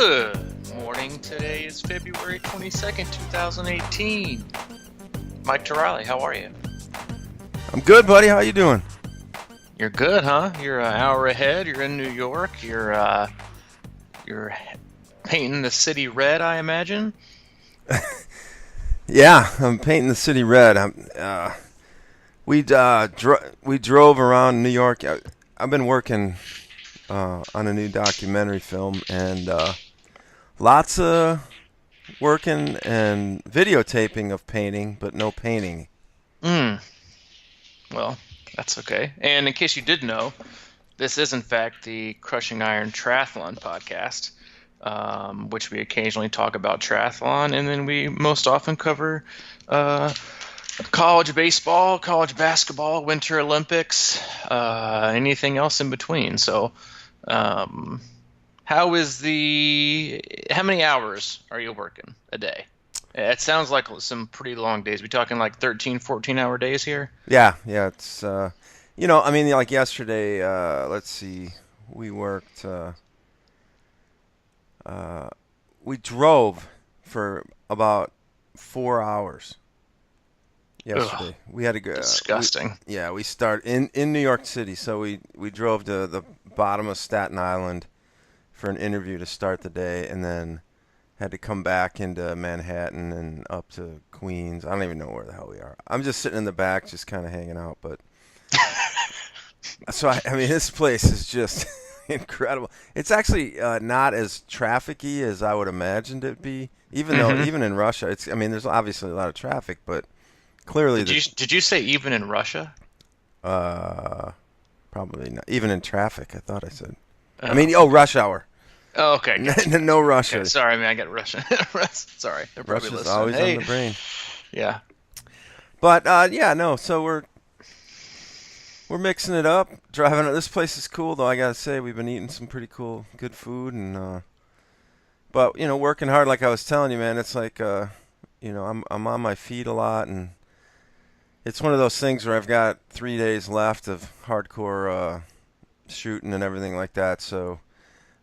Good morning. Today is February 22nd, 2018. Mike Riley, how are you? I'm good, buddy. How you doing? You're good, huh? You're an hour ahead. You're in New York. You're painting the city red, I imagine. Yeah, I'm painting the city red. We drove around New York. I've been working on a new documentary film, and lots of working and videotaping of painting, but no painting. Hmm. Well, that's okay. And in case you did know, this is in fact the Crushing Iron Triathlon podcast, which we occasionally talk about triathlon, and then we most often cover college baseball, college basketball, Winter Olympics, anything else in between. So, um, how many hours are you working a day? It sounds like some pretty long days. We talking like 13, 14-hour days here? Yeah. It's I mean, like yesterday. Let's see, we worked. We drove for about 4 hours Ugh, yesterday. We had to go. disgusting. We start in New York City, so we drove to the bottom of Staten Island for an interview to start the day, and then had to come back into Manhattan and up to Queens. I don't even know where the hell we are. I'm just sitting in the back, just kind of hanging out. But so I mean, this place is just incredible. It's actually not as trafficy as I would imagined it be. Even though Hmm. even in Russia, it's I mean, there's obviously a lot of traffic, but clearly Did you say even in Russia? uh probably not. Even in traffic, I thought I said. I Oh, mean, oh, rush hour. oh, okay, gotcha. No Okay, Russia. sorry, man, I got Russian. Sorry, they're probably Russia's listening. always on Hey, the brain. yeah. But yeah, no. So we're mixing it up. Driving. This place is cool, though. I gotta say, we've been eating some pretty cool, good food, and but working hard. Like I was telling you, man. It's like I'm on my feet a lot, and it's one of those things where I've got 3 days left of hardcore shooting and everything like that. So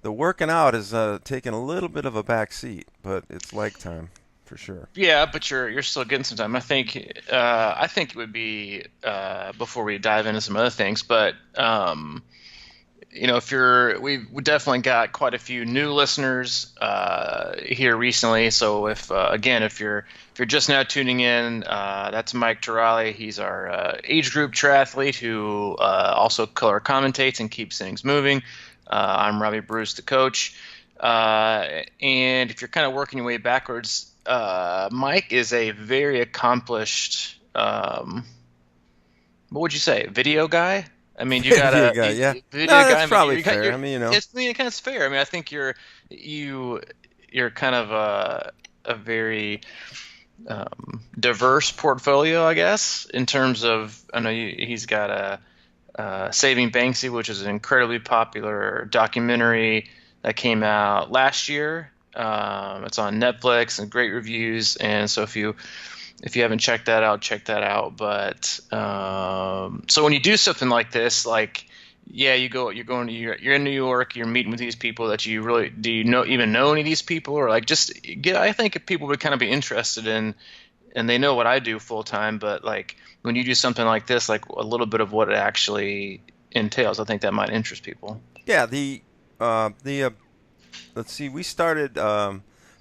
the working out is taking a little bit of a back seat, but it's leg time for sure. Yeah, but you're still getting some time. I think it would be before we dive into some other things, but if we definitely got quite a few new listeners here recently. So if you're just now tuning in, that's Mike Riley. He's our age group triathlete who also color commentates and keeps things moving. I'm Robbie Bruce, the coach. And if you're kind of working your way backwards, Mike is a very accomplished, what would you say, video guy? I mean, you got Video guy, yeah. video No, guy. that's I mean, probably fair. I mean, I kind of fair. I mean, I think you you're kind of a very diverse portfolio, I guess, in terms of I know he's got Saving Banksy, which is an incredibly popular documentary that came out last year. It's on Netflix and great reviews. And so if you haven't checked that out, check that out. But so when you do something like this, like yeah, you're in New York, you're meeting with these people that you really do you know even know any of these people or like just get. I think if people would kind of be interested in and they know what I do full time, but like when you do something like this, like a little bit of what it actually entails, I think that might interest people. yeah. The let's see. We started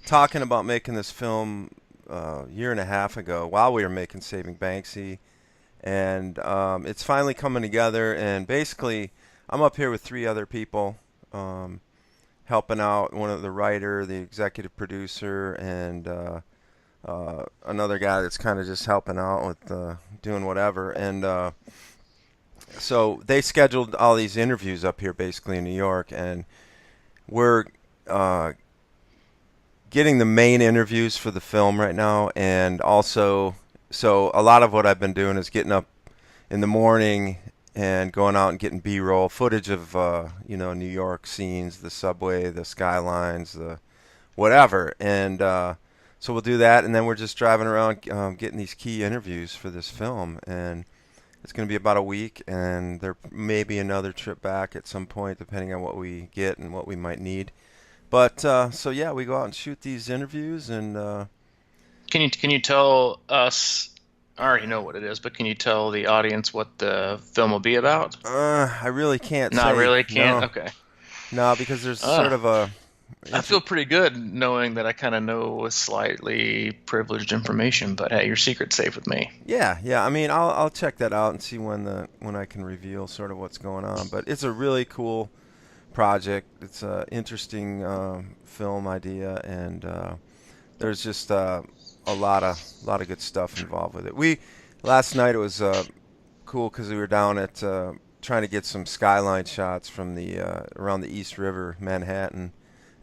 talking about making this film a year and a half ago while we were making Saving Banksy, and it's finally coming together. And basically, I'm up here with three other people, helping out. One of the writer, the executive producer, and another guy that's kind of just helping out with doing whatever. And so they scheduled all these interviews up here, basically in New York, and we're uh, getting the main interviews for the film right now, and also, so a lot of what I've been doing is getting up in the morning and going out and getting B-roll footage of New York scenes, the subway, the skylines, the whatever, and so we'll do that, and then we're just driving around getting these key interviews for this film, and it's going to be about a week, and there may be another trip back at some point, depending on what we get and what we might need. But so yeah, we go out and shoot these interviews, and Can you tell us? I already know what it is, but can you tell the audience what the film will be about? I really can't Not say really. Can't. no, Okay. no, because there's Uh, sort of a I inter- feel pretty good knowing that I kind of know with slightly privileged information, but hey, your secret's safe with me. yeah, yeah. I mean, I'll check that out and see when I can reveal sort of what's going on. But it's a really cool project. It's a interesting film idea, and there's just a lot of good stuff involved with it. We last night it was cool because we were down at trying to get some skyline shots from the around the East River, Manhattan,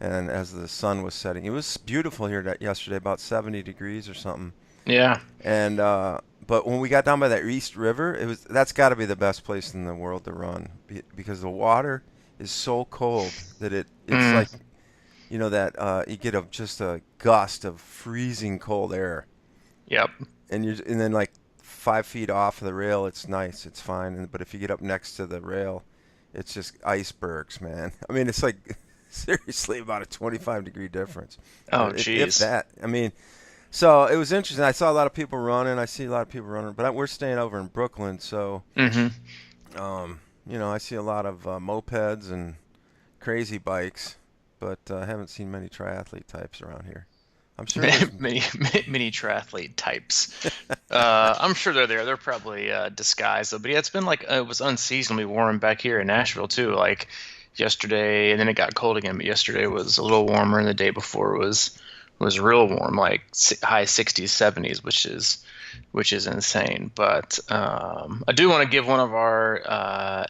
and as the sun was setting, it was beautiful here yesterday, about 70 degrees or something. Yeah. And but when we got down by that East River, that's got to be the best place in the world to run because the water is so cold that it's Mm, like that you get just a gust of freezing cold air, yep. and then like 5 feet off of the rail, it's nice, it's fine. But if you get up next to the rail, it's just icebergs, man. I mean, it's like seriously about a 25-degree difference, Oh, if geez. that. I mean, so it was interesting. I saw a lot of people running. I see a lot of people running, but we're staying over in Brooklyn, so Mm-hmm. I see a lot of mopeds and crazy bikes, but I haven't seen many triathlete types around here. I'm sure there's. Many triathlete types. I'm sure they're there. They're probably disguised though. But yeah, it's been like it was unseasonably warm back here in Nashville too. Like yesterday, and then it got cold again. But yesterday was a little warmer, and the day before was real warm, like high 60s, 70s, which is insane. But I do want to give one of our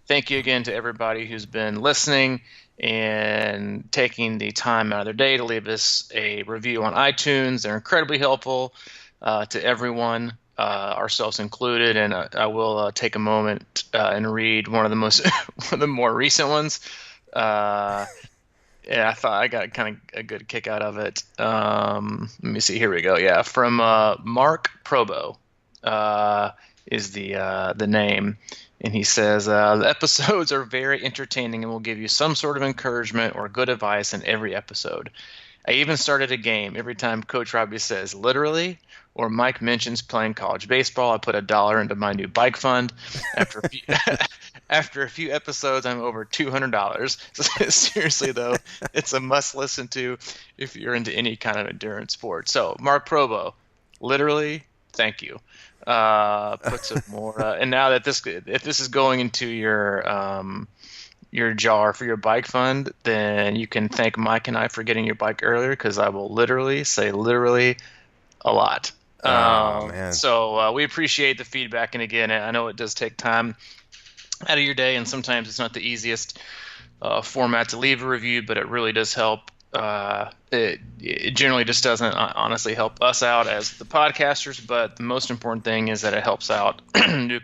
thank you again to everybody who's been listening and taking the time out of their day to leave us a review on iTunes. They're incredibly helpful to everyone, ourselves included. And I will take a moment and read one of the most one of the more recent ones. Uh, yeah, I thought I got kind of a good kick out of it. Let me see. Here we go. Yeah, from Mark Probo is the name, and he says the episodes are very entertaining and will give you some sort of encouragement or good advice in every episode. I even started a game every time Coach Robbie says literally or Mike mentions playing college baseball. I put $1 into my new bike fund. After a few, after a few episodes, I'm over $200. Seriously, though, it's a must listen to if you're into any kind of endurance sport. So, Mark Provo, literally, thank you. Put some more. And now that if this is going into your jar for your bike fund, then you can thank Mike and I for getting your bike earlier because I will literally say literally a lot. Oh man. So we appreciate the feedback. And again, I know it does take time out of your day, and sometimes it's not the easiest format to leave a review, but it really does help. It generally just doesn't honestly help us out as the podcasters, but the most important thing is that it helps out new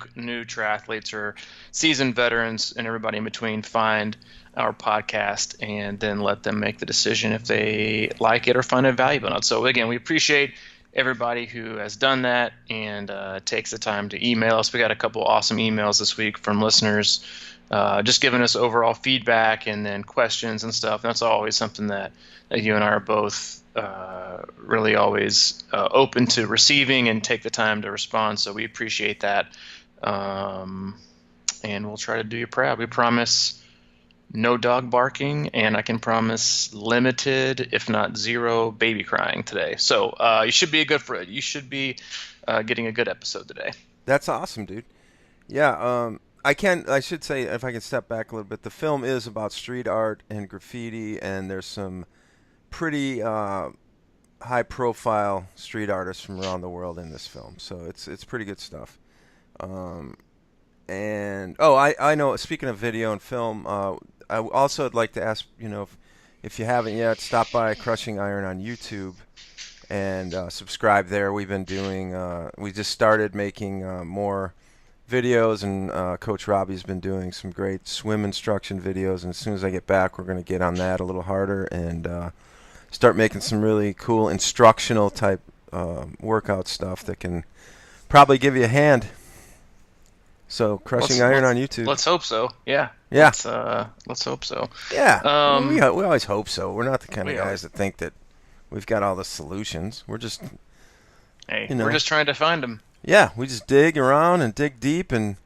triathletes or seasoned veterans and everybody in between find our podcast and then let them make the decision if they like it or find it valuable or not. So again, we appreciate everybody who has done that and takes the time to email us. We got a couple awesome emails this week from listeners just giving us overall feedback and then questions and stuff. That's always something that you and I are both really always open to receiving and take the time to respond. So we appreciate that. And we'll try to do you proud. We promise no dog barking, and I can promise limited, if not zero, baby crying today. So you should be you should be getting a good episode today. That's awesome, dude. Yeah, I should say, if I can step back a little bit, the film is about street art and graffiti, and there's some pretty high profile street artists from around the world in this film. So it's pretty good stuff. And I know, speaking of video and film, I also would like to ask, if you haven't yet, stop by Crushing Iron on YouTube and subscribe there. We just started making more videos, and Coach Robbie's been doing some great swim instruction videos, and as soon as I get back, we're going to get on that a little harder and start making some really cool instructional type workout stuff that can probably give you a hand. So Crushing Let's Iron let's on YouTube. let's hope so. Yeah. Yeah, Let's hope so. yeah. Well, we Um, we always hope so. We're not the kind of we guys always that think that we've got all the solutions. We're just, Hey, you we're know, just trying to find them. yeah, we just dig around and dig deep, and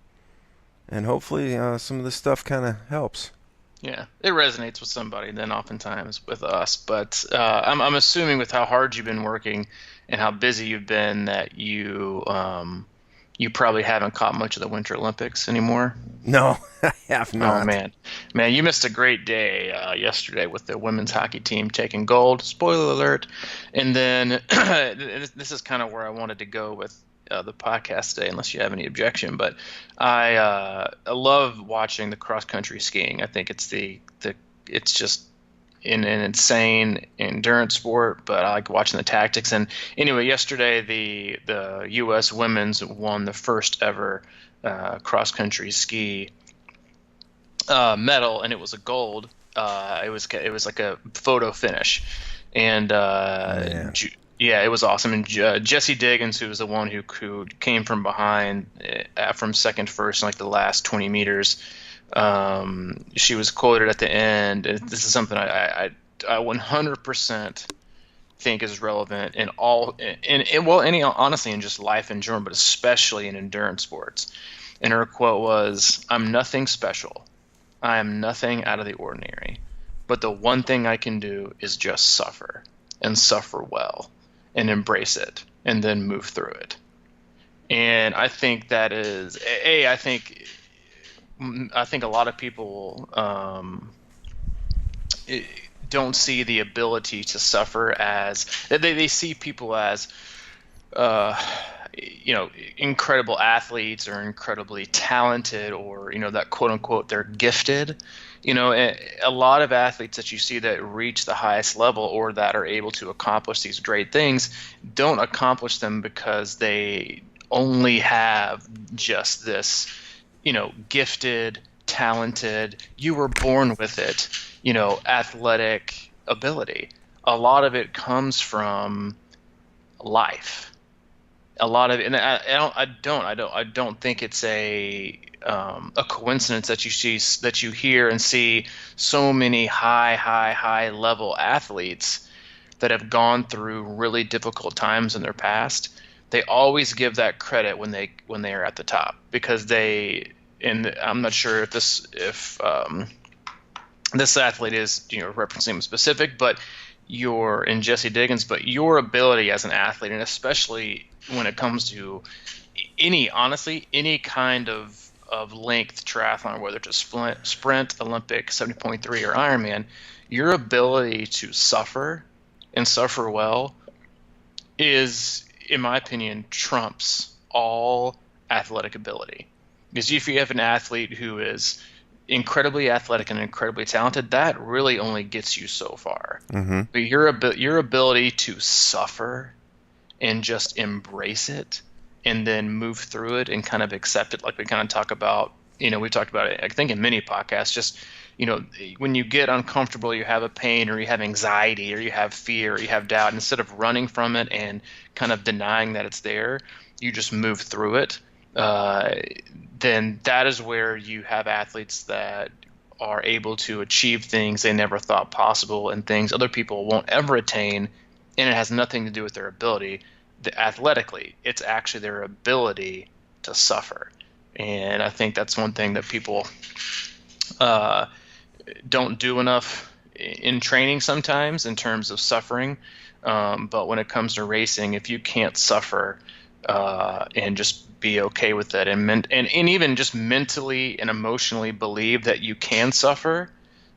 hopefully some of this stuff kind of helps. Yeah, it resonates with somebody, then oftentimes with us. But I'm assuming with how hard you've been working and how busy you've been that you probably haven't caught much of the Winter Olympics anymore. No, I have Oh not. man, you missed a great day yesterday with the women's hockey team taking gold. Spoiler alert! And then this is kind of where I wanted to go with the podcast today, unless you have any objection. But I love watching the cross country skiing. I think it's just an insane endurance sport, but I like watching the tactics. And anyway, yesterday the U.S. women's won the first ever cross country ski medal, and it was a gold. It was like a photo finish, and Man. yeah, it was awesome. And Jessie Diggins, who was the one who came from behind from second first in like the last 20 meters, she was quoted at the end. And this is something I 100% think is relevant in all in well any honestly in just life in general, but especially in endurance sports. And her quote was, "I'm nothing special. I am nothing out of the ordinary. But the one thing I can do is just suffer and suffer well and embrace it and then move through it." And I think that is I think a lot of people don't see the ability to suffer as they see people as uh, incredible athletes or incredibly talented or, that quote unquote, they're gifted. A lot of athletes that you see that reach the highest level or that are able to accomplish these great things don't accomplish them because they only have just this, gifted, talented, you were born with it, athletic ability. A lot of it comes from life. A lot of, and I don't think it's a coincidence that you hear and see so many high level athletes that have gone through really difficult times in their past. They always give that credit when they are at the top because and I'm not sure if this athlete is referencing him specific, but your in Jesse Diggins, but your ability as an athlete, and especially when it comes to honestly any kind of length triathlon, whether it's a sprint, Olympic, 70.3, or Ironman, your ability to suffer and suffer well is, in my opinion, trumps all athletic ability. Because if you have an athlete who is incredibly athletic and incredibly talented, that really only gets you so far. Mm-hmm. But your ability to suffer and just embrace it and then move through it and kind of accept it, like we kind of talk about, we talked about it, I think, in many podcasts, just, when you get uncomfortable, you have a pain or you have anxiety or you have fear or you have doubt, instead of running from it and kind of denying that it's there, you just move through it. Then that is where you have athletes that are able to achieve things they never thought possible and things other people won't ever attain, and it has nothing to do with their ability. Athletically, it's actually their ability to suffer. And I think that's one thing that people don't do enough in training sometimes in terms of suffering. But when it comes to racing, if you can't suffer and just be okay with it, and even just mentally and emotionally believe that you can suffer,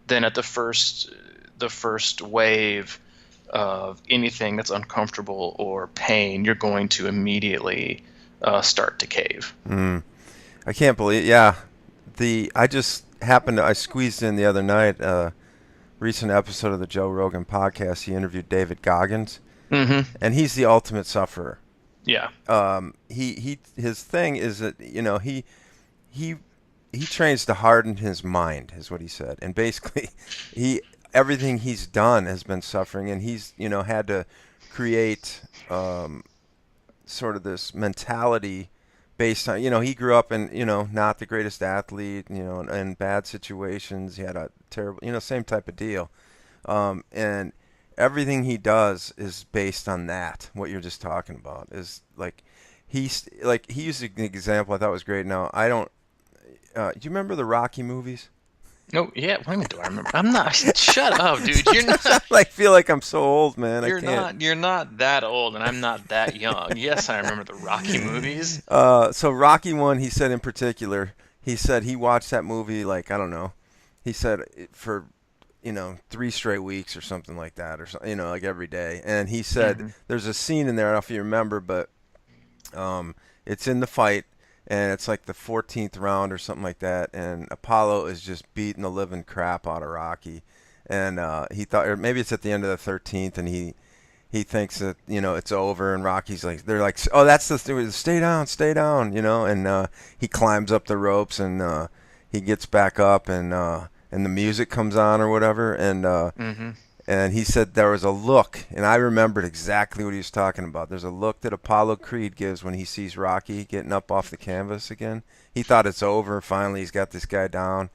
then at the first wave of anything that's uncomfortable or pain, you're going to immediately start to cave. I can't believe. Yeah, I just happened to I squeezed in the other night a recent episode of the Joe Rogan podcast. He interviewed David Goggins, Mm-hmm. and he's the ultimate sufferer. Yeah. His thing is that he trains to harden his mind, is what he said, and basically everything he's done has been suffering, and he's had to create sort of this mentality based on, he grew up in, not the greatest athlete, in bad situations. He had a terrible, same type of deal. And everything he does is based on that. What you're just talking about is he used an example I thought was great. Now I don't. Do you remember the Rocky movies? No, yeah. Wait a minute, do I remember? I'm not. Shut up, dude. You're Sometimes I not. feel like I'm so old, man. I You're can't. not. You're not that old, and I'm not that young. Yes, I remember the Rocky movies. So Rocky one, he said in particular, he said he watched that movie like I don't know. He said for 3 straight weeks or something like that, or something, like every day. And he said Hmm. there's a scene in there. I don't know if you remember, but it's in the fight, and it's like the 14th round or something like that, and Apollo is just beating the living crap out of Rocky, and he thought, or maybe it's at the end of the 13th, and he thinks that it's over, and Rocky's like, they're like, oh, that's the stay down, and he climbs up the ropes, and he gets back up, and the music comes on or whatever, Hmm. and he said there was a look, and I remembered exactly what he was talking about. There's a look that Apollo Creed gives when he sees Rocky getting up off the canvas again. He thought it's over. Finally, he's got this guy down.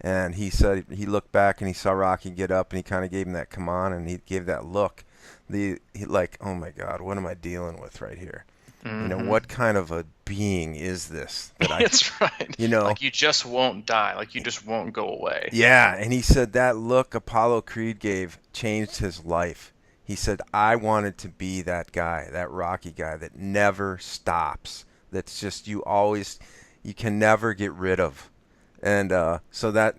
And he said he looked back and he saw Rocky get up and he kind of gave him that come on and he gave that look. Like, oh my God, what am I dealing with right here? Hmm. What kind of a being is this that I, That's right. you know, Like you just won't die. Like you just won't go away. Yeah, and he said that look Apollo Creed gave changed his life. He said, I wanted to be that guy, that Rocky guy that never stops. That's just you can never get rid of. And so that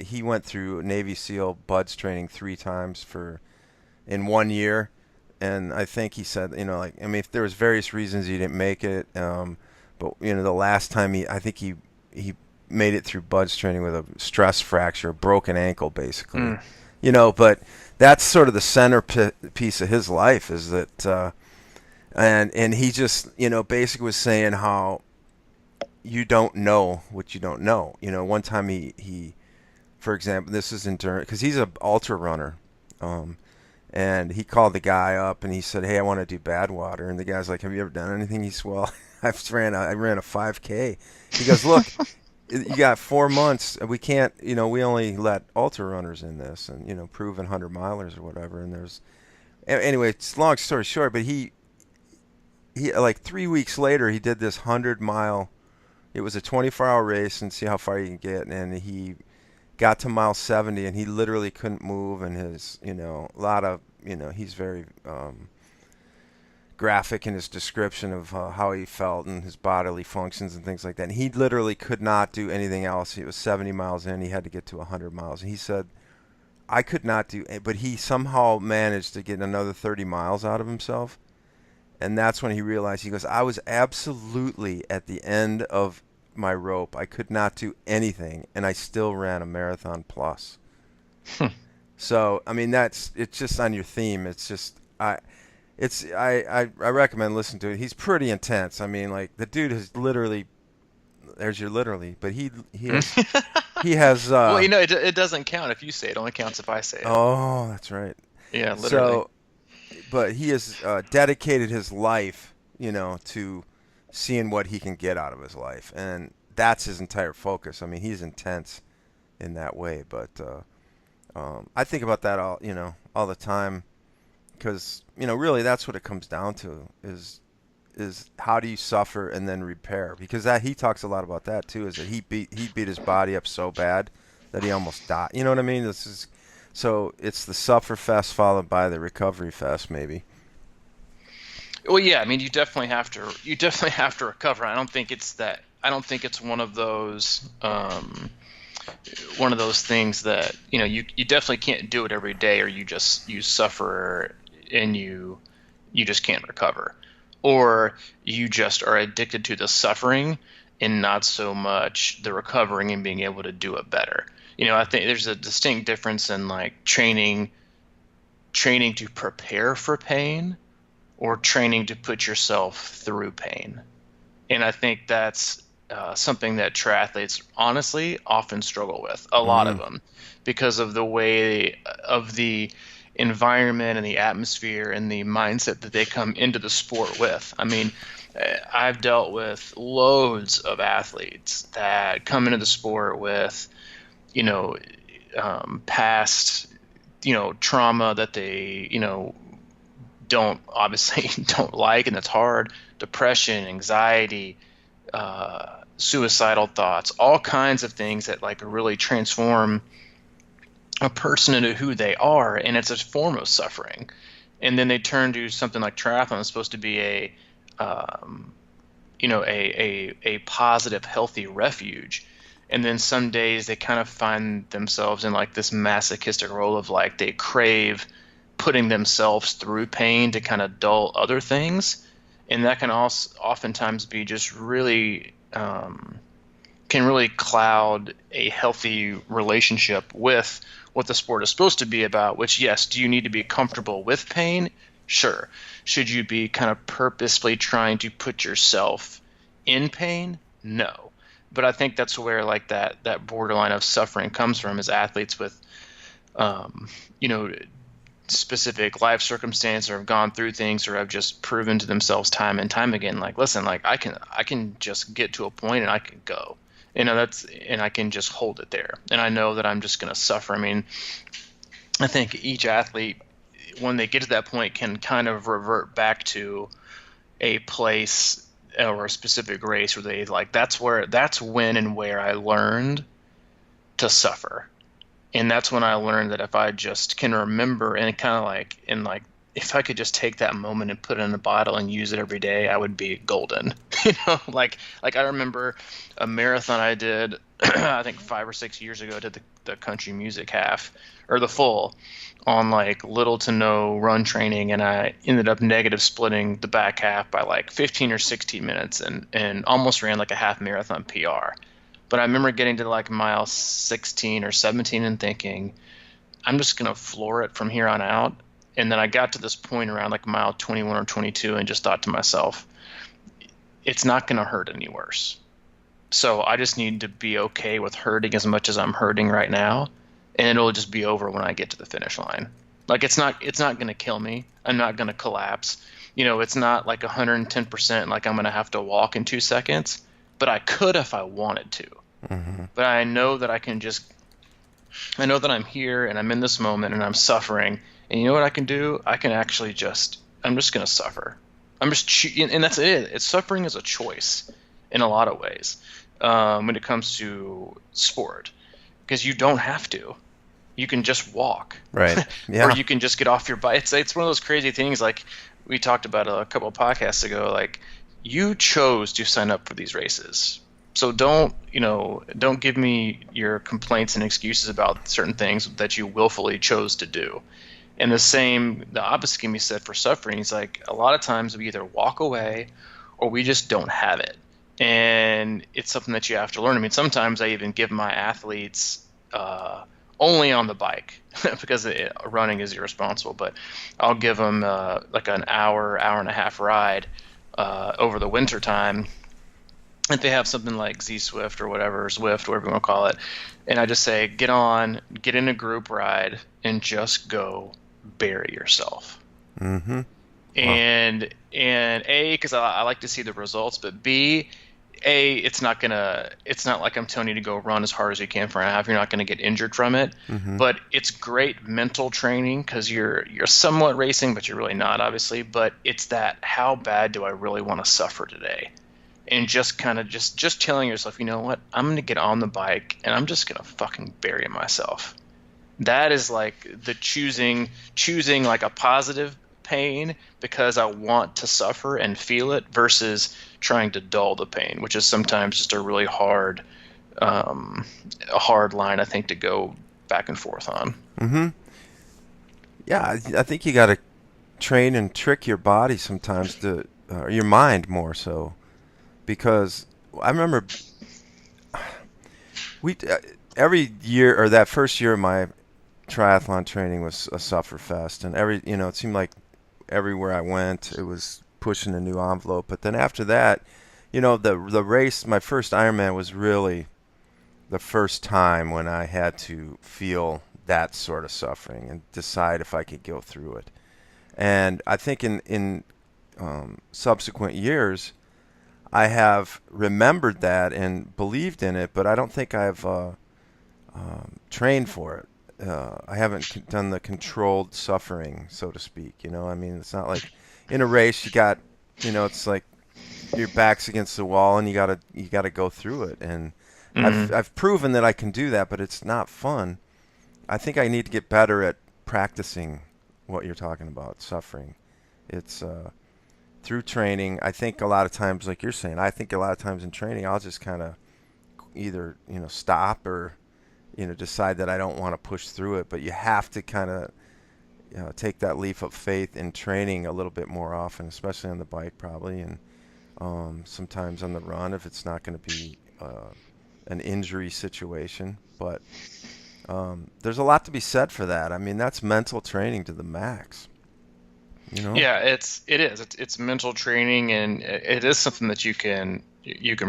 he went through Navy SEAL BUDS training 3 times in 1 year, and I think he said like I mean if there was various reasons he didn't make it, but the last time I think he made it through BUDS training with a stress fracture, a broken ankle, basically. Mm. But that's sort of the centerpiece of his life is that, and he just, basically was saying how you don't know what you don't know. One time he for example, this is endurance because he's an ultra runner, um, and he called the guy up and he said, "Hey, I want to do Badwater," and the guy's like, "Have you ever done anything?" He said, "Well, I ran a 5K." He goes, "Look, you got 4 months. We can't, we only let ultra runners in this, and proven 100 milers or whatever." And anyway, it's long story short, but he like 3 weeks later he did this 100 mile. It was a 24-hour race and see how far you can get, and he got to mile 70 and he literally couldn't move, and his a lot of he's very graphic in his description of how he felt and his bodily functions and things like that. And he literally could not do anything else. He was 70 miles in. He had to get to 100 miles. And he said, I could not do it. But he somehow managed to get another 30 miles out of himself. And that's when he realized, he goes, I was absolutely at the end of my rope. I could not do anything. And I still ran a marathon plus. So, I mean, it's just on your theme. It's just, I recommend listening to it. He's pretty intense. I mean, like the dude has literally, there's your literally, but he has Well, it doesn't count if you say it. It only counts if I say it. oh, that's right. Yeah, literally. So, but he has dedicated his life, to seeing what he can get out of his life, and that's his entire focus. I mean, he's intense in that way, but I think about that all the time because really that's what it comes down to is how do you suffer and then repair, because that he talks a lot about that too, is that he beat his body up so bad that he almost died. You know what I mean? This is so it's the suffer fest followed by the recovery fest maybe. Well, yeah, I mean, you definitely have to recover. I don't think it's that. I don't think it's one of those things that you definitely can't do it every day, or you suffer and you just can't recover, or you just are addicted to the suffering and not so much the recovering and being able to do it better. I think there's a distinct difference in like training to prepare for pain or training to put yourself through pain. And I think that's something that triathletes honestly often struggle with, a lot of Mm, them, because of the way of the environment and the atmosphere and the mindset that they come into the sport with. I mean, I've dealt with loads of athletes that come into the sport with, you know, past, trauma that they, don't obviously don't like, and that's hard. Depression, anxiety, suicidal thoughts, all kinds of things that like really transform a person into who they are, and it's a form of suffering. And then they turn to something like triathlon. It's supposed to be um, a positive, healthy refuge. And then some days they kind of find themselves in like this masochistic role of like they crave putting themselves through pain to kind of dull other things. And that can also oftentimes be just really can really cloud a healthy relationship with what the sport is supposed to be about, which, yes, do you need to be comfortable with pain? Sure. Should you be kind of purposefully trying to put yourself in pain? No. But I think that's where like that borderline of suffering comes from is athletes with um, you know specific life circumstance or have gone through things or have just proven to themselves time and time again like listen, like I can just get to a point and I can go, that's, and I can just hold it there, and I know that I'm just going to suffer. I mean, I think each athlete when they get to that point can kind of revert back to a place or a specific race where they like that's when and where I learned to suffer. And that's when I learned that if I just can remember and kind of like and like if I could just take that moment and put it in a bottle and use it every day, I would be golden. Like I remember a marathon I did I think 5 or 6 years ago. I did the country music half or the full on like little to no run training, and I ended up negative splitting the back half by like 15 or 16 minutes and almost ran like a half marathon PR. But I remember getting to like mile 16 or 17 and thinking, I'm just going to floor it from here on out. And then I got to this point around like mile 21 or 22 and just thought to myself, it's not going to hurt any worse. So I just need to be okay with hurting as much as I'm hurting right now. And it'll just be over when I get to the finish line. Like it's not going to kill me. I'm not going to collapse. It's not like 110% like I'm going to have to walk in 2 seconds, but I could if I wanted to. Hmm. But I know that I'm here and I'm in this moment and I'm suffering. And you know what I can do? I can actually I'm just going to suffer. And that's it. It's suffering is a choice in a lot of ways when it comes to sport, because you don't have to. You can just walk, Right. or Yeah. you can just get off your bike. It's one of those crazy things. Like we talked about a couple of podcasts ago. Like you chose to sign up for these races. So don't give me your complaints and excuses about certain things that you willfully chose to do. And the opposite can be said for suffering. It's like a lot of times we either walk away or we just don't have it. And it's something that you have to learn. I mean, sometimes I even give my athletes only on the bike because running is irresponsible, but I'll give them like an hour and a half ride over the winter time if they have something like Z Swift or whatever, Zwift, whatever you want to call it, and I just say, get in a group ride, and just go bury yourself. Hmm. Wow. And A, because I like to see the results, but B, it's not like I'm telling you to go run as hard as you can for an hour. You're not going to get injured from it, Hmm. but it's great mental training because you're somewhat racing, but you're really not, obviously. But it's that how bad do I really want to suffer today? And just kind of just telling yourself, you know what, I'm going to get on the bike and I'm just going to fucking bury myself. That is like the choosing like a positive pain because I want to suffer and feel it versus trying to dull the pain, which is sometimes just a hard line I think to go back and forth on. Hmm. Yeah, I think you got to train and trick your body sometimes your mind more so, because I remember we every year or that first year of my triathlon training was a suffer fest, and it seemed like everywhere I went it was pushing a new envelope. But then after that, the race, my first Ironman was really the first time when I had to feel that sort of suffering and decide if I could go through it. And I think in subsequent years, I have remembered that and believed in it, but I don't think I've trained for it. I haven't done the controlled suffering, so to speak. I mean, it's not like in a race it's like your back's against the wall and you gotta go through it. And I've Hmm. I've proven that I can do that, but it's not fun. I think I need to get better at practicing what you're talking about, suffering. It's through training. I think a lot of times, like you're saying, I think a lot of times in training, I'll just kind of either stop or decide that I don't want to push through it. But you have to kind of take that leap of faith in training a little bit more often, especially on the bike probably, and sometimes on the run if it's not going to be an injury situation. But there's a lot to be said for that. I mean, that's mental training to the max. You know? Yeah, it's mental training, and it is something that you can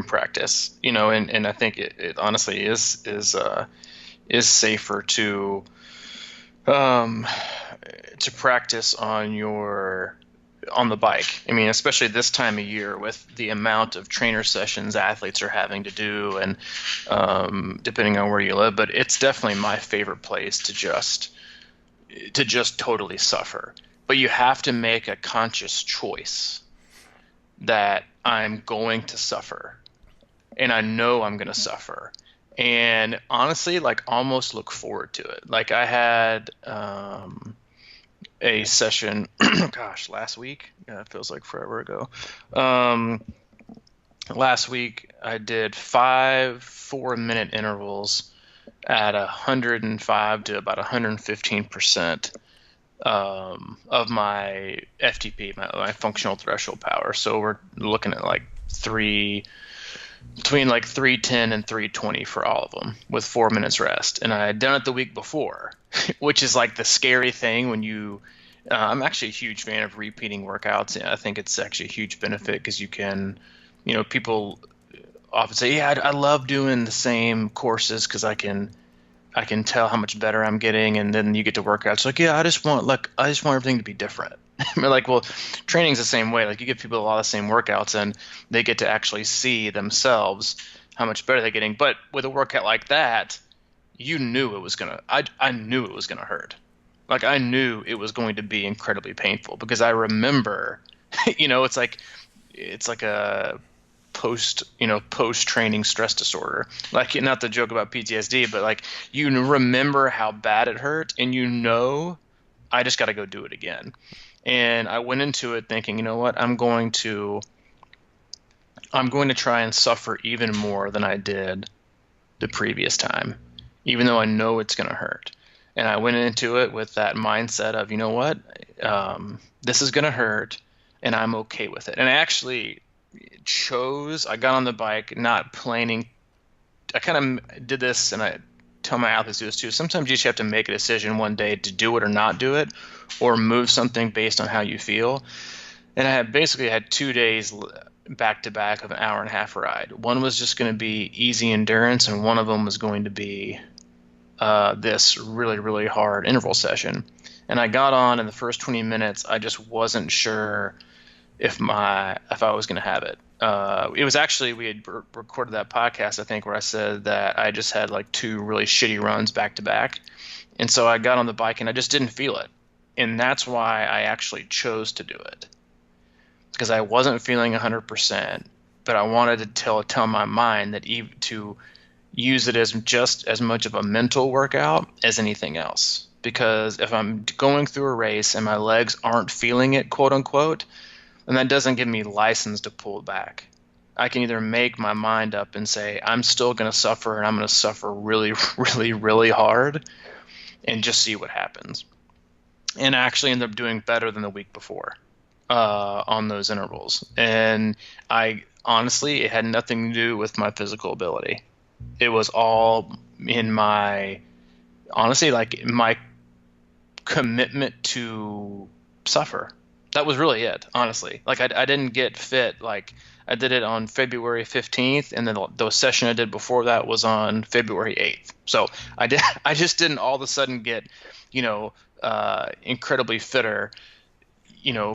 practice, and I think it honestly is safer um to practice on the bike. I mean, especially this time of year with the amount of trainer sessions athletes are having to do, and depending on where you live, but it's definitely my favorite place to just totally suffer. But you have to make a conscious choice that I'm going to suffer, and I know I'm going to suffer. And honestly, like almost look forward to it. Like I had a session, gosh, last week. Yeah, it feels like forever ago. Um, Last week I did 5 4-minute intervals at 105 to about 115% of my FTP, my functional threshold power. So we're looking at like between like 310 and 320 for all of them with 4 minutes rest. And I had done it the week before, which is like the scary thing when I'm actually a huge fan of repeating workouts. I think it's actually a huge benefit because people often say, yeah, I love doing the same courses because I can tell how much better I'm getting, and then you get to work out. It's like, yeah, I just want everything to be different. We're like, well, training's the same way. Like you give people a lot of the same workouts, and they get to actually see themselves how much better they're getting. But with a workout like that, you knew it was gonna. I knew it was gonna hurt. Like I knew it was going to be incredibly painful because I remember, it's like a post training stress disorder. Like, not to joke about PTSD, but like you remember how bad it hurt, and I just got to go do it again. And I went into it thinking, you know what, I'm going to try and suffer even more than I did the previous time, even though I know it's going to hurt. And I went into it with that mindset of, you know what, this is going to hurt, and I'm okay with it. And I actually I got on the bike not planning. I kind of did this, and I tell my athletes to do this too. Sometimes you just have to make a decision one day to do it or not do it, or move something based on how you feel. And I had basically had 2 days back to back of an hour and a half ride. One was just going to be easy endurance, and one of them was going to be this really, really hard interval session. And I got on in the first 20 minutes. I just wasn't sure if I was going to have it. It was actually, we had recorded that podcast, I think, where I said that I just had like two really shitty runs back to back. And so I got on the bike and I just didn't feel it. And that's why I actually chose to do it, because I wasn't feeling 100%, but I wanted to tell my mind that even to use it as just as much of a mental workout as anything else. Because if I'm going through a race and my legs aren't feeling it, quote unquote, and that doesn't give me license to pull back. I can either make my mind up and say, I'm still going to suffer, and I'm going to suffer really, really, really hard, and just see what happens. And I actually ended up doing better than the week before on those intervals. And I honestly, it had nothing to do with my physical ability. It was all in honestly, like my commitment to suffer. That was really it, honestly. Like I didn't get fit. Like I did it on February 15th, and then the session I did before that was on February 8th. So I just didn't all of a sudden get, incredibly fitter,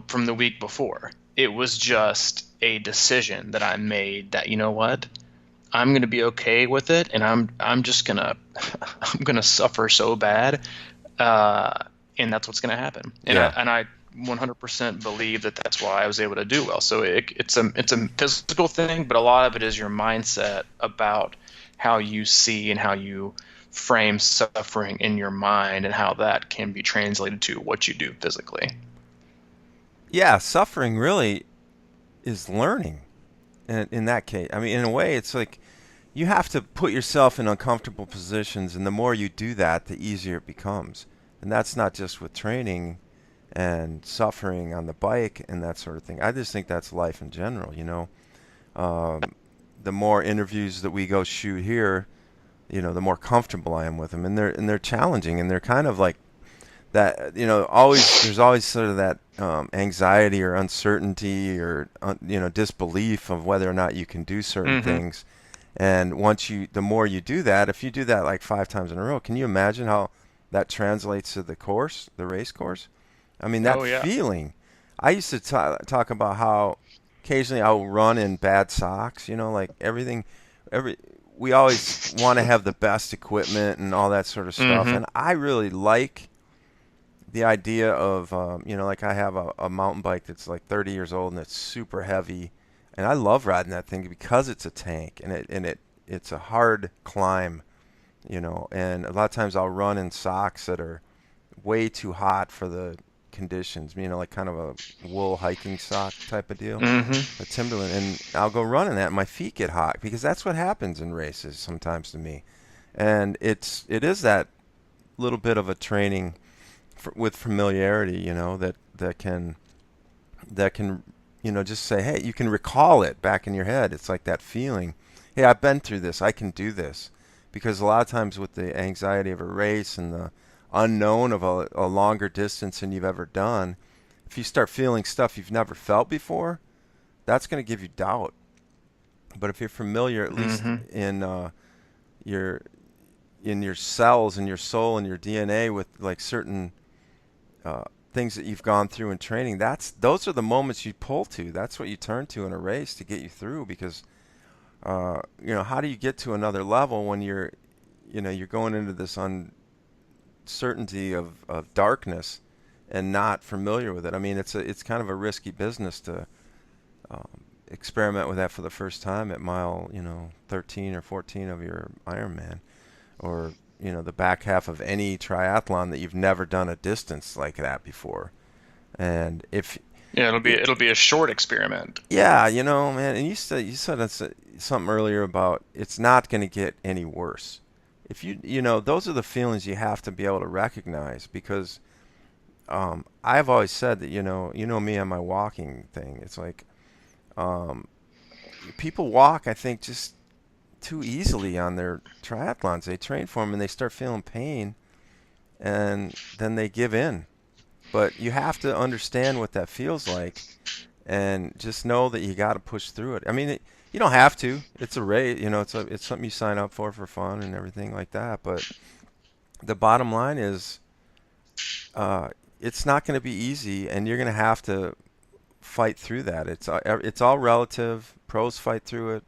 from the week before. it was just a decision that I made that, you know what? I'm gonna be okay with it, and I'm just gonna I'm gonna suffer so bad, uh, and that's what's gonna happen. Yeah. And I 100% believe that that's why I was able to do well. So it's a physical thing, but a lot of it is your mindset about how you see and how you frame suffering in your mind, and how that can be translated to what you do physically. Yeah, suffering really is learning in that case. I mean, in a way, it's like you have to put yourself in uncomfortable positions, and the more you do that, the easier it becomes. And that's not just with training and suffering on the bike and that sort of thing. I just think that's life in general, you know. Um, the more interviews that we go shoot here, you know, the more comfortable I am with them, and they're challenging, and they're kind of like that. You know, always there's always sort of that anxiety or uncertainty or you know, disbelief of whether or not you can do certain Hmm. things. And the more you do that, if you do that like 5 times in a row, can you imagine how that translates to the course, the race course? I mean, that Oh yeah. feeling. I used to talk about how occasionally I'll run in bad socks, you know, like everything, every, we always want to have the best equipment and all that sort of stuff. Hmm. And I really like the idea of, you know, like I have a mountain bike that's like 30 years old and it's super heavy. And I love riding that thing because it's a tank and it's a hard climb, you know. And a lot of times I'll run in socks that are way too hot for the conditions, you know, like kind of a wool hiking sock type of deal, Hmm. a Timberland, and I'll go running that, and my feet get hot because that's what happens in races sometimes to me, and it is that little bit of a training with familiarity, you know, that can you know, just say, hey, you can recall it back in your head. It's like that feeling, hey, I've been through this, I can do this, because a lot of times with the anxiety of a race and the unknown of a longer distance than you've ever done, if you start feeling stuff you've never felt before, that's going to give you doubt. But if you're familiar, at least Hmm. your in your cells and your soul and your DNA with like certain uh, things that you've gone through in training, those are the moments you pull to. That's what you turn to in a race to get you through. Because you know, how do you get to another level when you know, you're going into this uncertainty of darkness and not familiar with it? I mean, it's kind of a risky business to um, experiment with that for the first time at mile, you know, 13 or 14 of your Ironman, or you know, the back half of any triathlon that you've never done a distance like that before. And if Yeah, it, it'll be a short experiment. yeah, you know, man, and you said something earlier about it's not going to get any worse. If you know, those are the feelings you have to be able to recognize, because I've always said that, you know me on my walking thing. It's like um, people walk, I think, just too easily on their triathlons. They train for them and they start feeling pain, and then they give in. But you have to understand what that feels like, and just know that you got to push through it. I mean, you don't have to. It's a race, you know. It's something you sign up for fun and everything like that. But the bottom line is, uh, it's not going to be easy, and you're going to have to fight through that. It's all relative. Pros fight through it.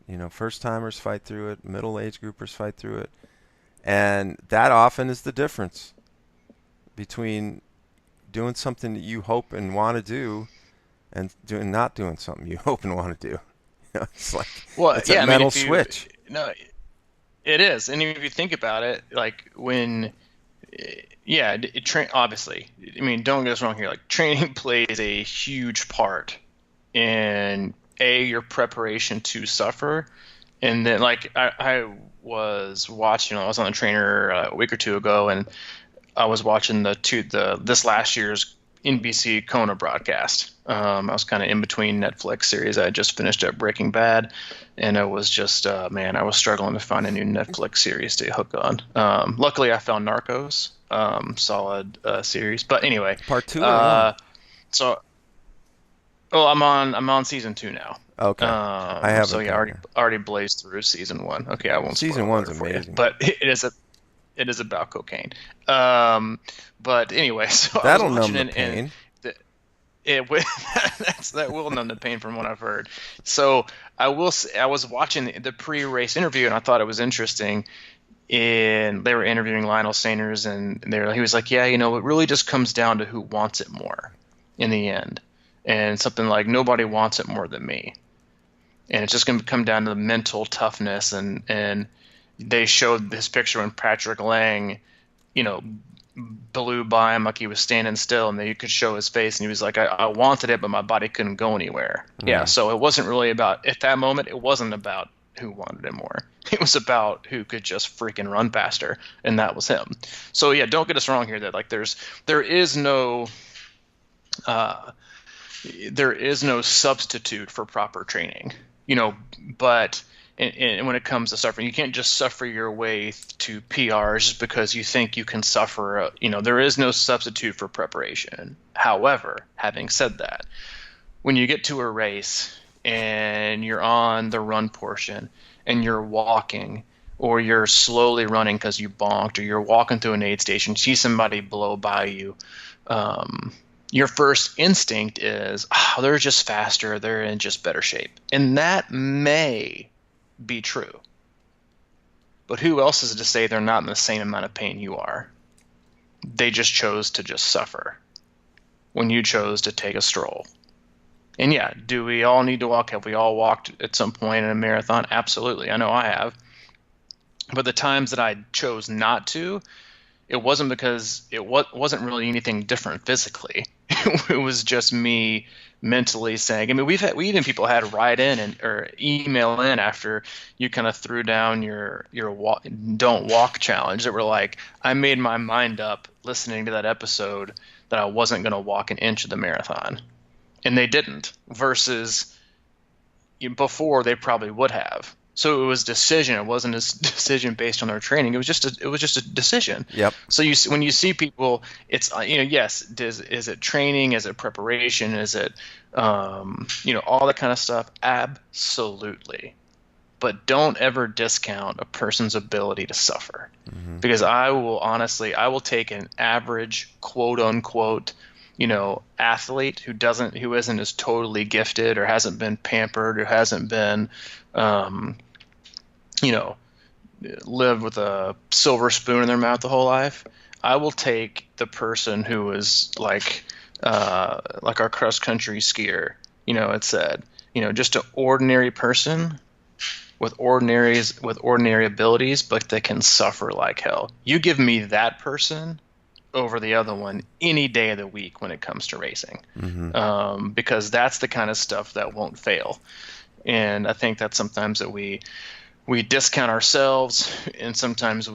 You know, first timers fight through it. Middle age groupers fight through it, and that often is the difference between doing something that you hope and want to do and not doing something you hope and want to do. You know, it's like Well, it's a yeah, I mean, mental if you switch. no, it is, and if you think about it, like when, yeah, obviously, I mean, don't get us wrong here. Like training plays a huge part in your preparation to suffer, and then like I was watching, I was on the trainer a week or two ago, and I was watching the this last year's NBC Kona broadcast. I was kind of in between Netflix series. I had just finished up Breaking Bad, and it was just man, I was struggling to find a new Netflix series to hook on. Luckily, I found Narcos, solid series. But anyway, Part two or one? uh, so I'm on season two now. Okay, I So haven't yeah, gotten there. already blazed through season one. Okay, I won't Season spoil one's it for you, amazing. but it is about cocaine. Um, but anyway, so I was That'll numb watching the it, and pain. the, that will numb the pain from what I've heard. So I will say, I was watching the pre-race interview and I thought it was interesting. And they were interviewing Lionel Sanders, and he was like, yeah, it really just comes down to who wants it more in the end, and something like nobody wants it more than me, and it's just going to come down to the mental toughness. And they showed this picture when Patrick Lang, you know, blew by him like he was standing still, and then you could show his face, and he was like, I wanted it, but my body couldn't go anywhere. Yeah, Mm. so it wasn't really about, at that moment, it wasn't about who wanted it more. It was about who could just freaking run faster, and that was him. So yeah, don't get us wrong here that like there is no uh, there is no substitute for proper training, but and when it comes to suffering, you can't just suffer your way to PRs just because you think you can suffer. There is no substitute for preparation. However, having said that, when you get to a race and you're on the run portion and you're walking or you're slowly running because you bonked, or you're walking through an aid station, see somebody blow by you, um, your first instinct is, oh, they're just faster, they're in just better shape. And that may be true. But who else is to say they're not in the same amount of pain you are? They just chose to just suffer when you chose to take a stroll. And yeah, do we all need to walk? Have we all walked at some point in a marathon? Absolutely. I know I have. But the times that I chose not to, it wasn't because wasn't really anything different physically. It was just me mentally saying. I mean, we even people had write in or email in after you kind of threw down your don't walk challenge, that were like, I made my mind up listening to that episode that I wasn't going to walk an inch of the marathon, and they didn't. Versus before, they probably would have. So it was decision. It wasn't a decision based on their training. It was just a decision. Yep. So when you see people, it's yes, is it training? Is it preparation? Is it all that kind of stuff? Absolutely. But don't ever discount a person's ability to suffer, Hmm. because I will take an average quote unquote athlete who isn't as totally gifted, or hasn't been pampered, or hasn't been um, you know, lived with a silver spoon in their mouth the whole life. I will take the person who is like our cross country skier. It said, just an ordinary person with ordinary abilities, but that can suffer like hell. You give me that person over the other one any day of the week when it comes to racing, Hmm. because that's the kind of stuff that won't fail. And I think that sometimes that we discount ourselves, and sometimes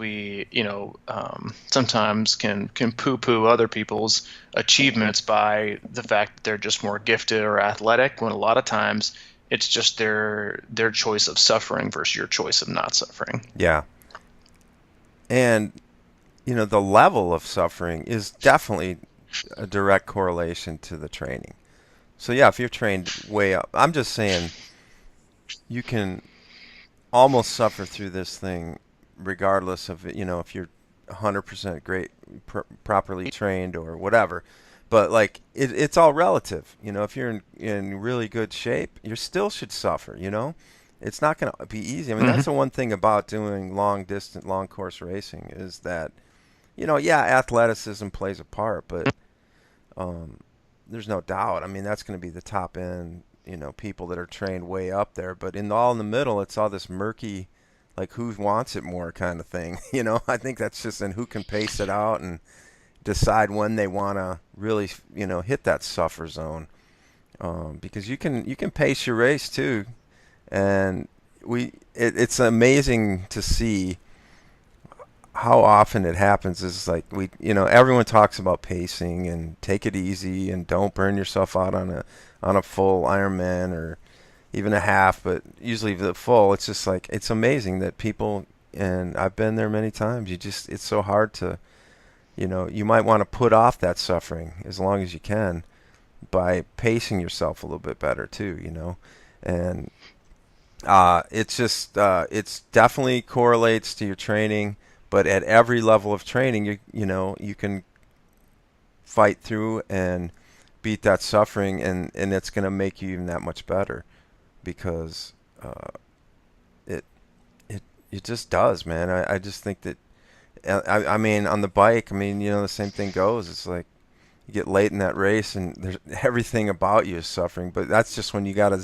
sometimes can poo-poo other people's achievements by the fact that they're just more gifted or athletic, when a lot of times it's just their choice of suffering versus your choice of not suffering. Yeah. And the level of suffering is definitely a direct correlation to the training. So yeah, if you're trained way up, I'm just saying you can almost suffer through this thing regardless of if you're 100% great, properly trained or whatever. But like it's all relative. If you're in really good shape, you still should suffer. It's not going to be easy. I mean, Hmm. that's the one thing about doing long course racing is that yeah, athleticism plays a part, but um, there's no doubt. I mean, that's going to be the top end, people that are trained way up there. But all in the middle, it's all this murky, like who wants it more kind of thing. I think that's just in who can pace it out and decide when they want to really, hit that suffer zone. Because you can pace your race too, and it's amazing to see how often it happens. Is like everyone talks about pacing and take it easy and don't burn yourself out on a full Ironman or even a half, but usually the full. It's just like it's amazing that people, and I've been there many times. It's so hard to you might want to put off that suffering as long as you can by pacing yourself a little bit better too. And it's just it's definitely correlates to your training, but at every level of training, you can fight through and beat that suffering, and it's going to make you even that much better because it it it just does, man. I just think that I mean on the bike, I mean, you know, the same thing goes. It's like you get late in that race and there's everything about you is suffering, but that's just when you gotta